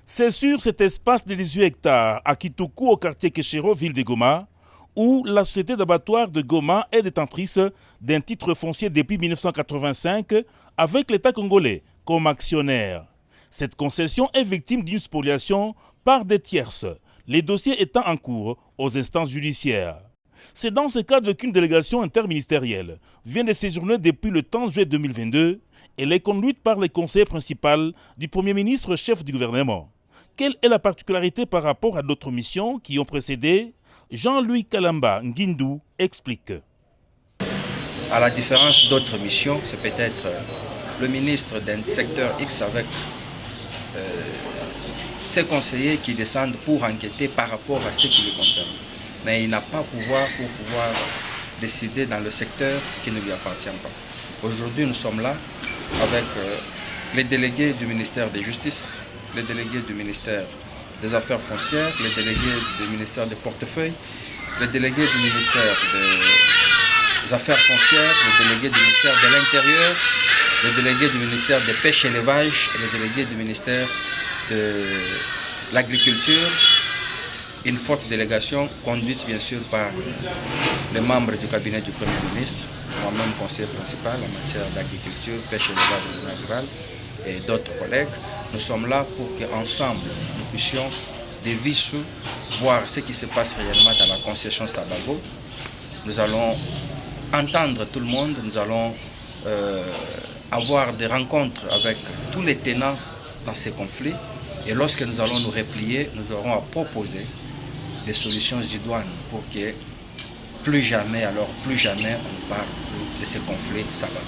C'est sur cet espace de 18 hectares à Kitoukou, au quartier Kéchéro, ville de Goma, où la société d'abattoir de Goma est détentrice d'un titre foncier depuis 1985 avec l'État congolais comme actionnaire. Cette concession est victime d'une spoliation par des tierces, les dossiers étant en cours aux instances judiciaires. C'est dans ce cadre qu'une délégation interministérielle vient de séjourner depuis le 30 juillet 2022. Elle est conduite par le conseiller principal du Premier ministre chef du gouvernement. Quelle est la particularité par rapport à d'autres missions qui ont précédé? Jean-Louis Kalamba Nguindou explique. À la différence d'autres missions, c'est peut-être le ministre d'un secteur X avec ses conseillers qui descendent pour enquêter par rapport à ce qui le concerne. Mais il n'a pas pouvoir pour pouvoir décider dans le secteur qui ne lui appartient pas. Aujourd'hui, nous sommes là avec les délégués du ministère de la Justice, les délégués du ministère des Affaires foncières, les délégués du ministère des portefeuilles, les délégués du ministère des Affaires foncières, les délégués du ministère de l'Intérieur, les délégués du ministère des Pêches et l'Élevage et les délégués du ministère de l'Agriculture. Une forte délégation conduite bien sûr par les membres du cabinet du Premier ministre, moi-même conseiller principal en matière d'agriculture, pêche, élevage et rural et d'autres collègues. Nous sommes là pour qu'ensemble nous puissions de visu voir ce qui se passe réellement dans la concession Sabago. Nous allons entendre tout le monde, nous allons avoir des rencontres avec tous les tenants dans ces conflits et lorsque nous allons nous replier, nous aurons à proposer des solutions idoines pour que plus jamais on ne parle plus de ces conflits Sabago.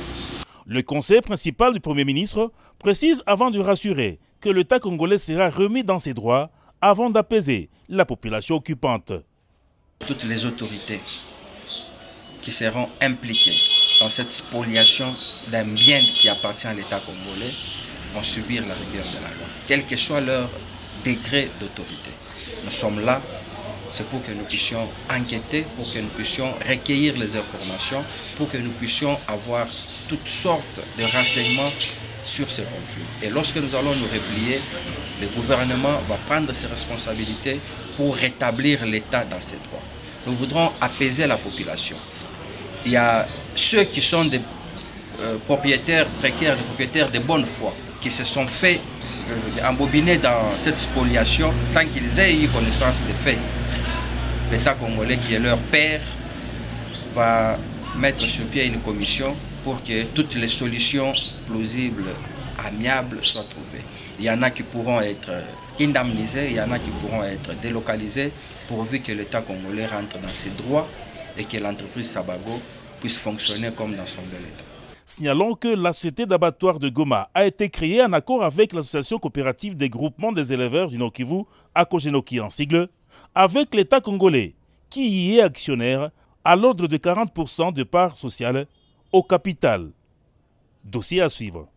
Le conseiller principal du Premier ministre précise avant de rassurer que l'État congolais sera remis dans ses droits avant d'apaiser la population occupante. Toutes les autorités qui seront impliquées dans cette spoliation d'un bien qui appartient à l'État congolais vont subir la rigueur de la loi, quel que soit leur degré d'autorité. Nous sommes là, c'est pour que nous puissions enquêter, pour que nous puissions recueillir les informations, pour que nous puissions avoir toutes sortes de renseignements sur ces conflits. Et lorsque nous allons nous replier, le gouvernement va prendre ses responsabilités pour rétablir l'État dans ses droits. Nous voudrons apaiser la population. Il y a ceux qui sont des propriétaires précaires, des propriétaires de bonne foi, qui se sont fait embobiner dans cette spoliation sans qu'ils aient eu connaissance des faits. L'État congolais, qui est leur père, va mettre sur pied une commission pour que toutes les solutions plausibles, amiables soient trouvées. Il y en a qui pourront être indemnisés, il y en a qui pourront être délocalisés pourvu que l'État congolais rentre dans ses droits et que l'entreprise Sabago puisse fonctionner comme dans son bel état. Signalons que la société d'abattoir de Goma a été créée en accord avec l'association coopérative des groupements des éleveurs du Nord-Kivu, Akogenoki en sigle, avec l'État congolais, qui y est actionnaire à l'ordre de 40% de parts sociales au capital. Dossier à suivre.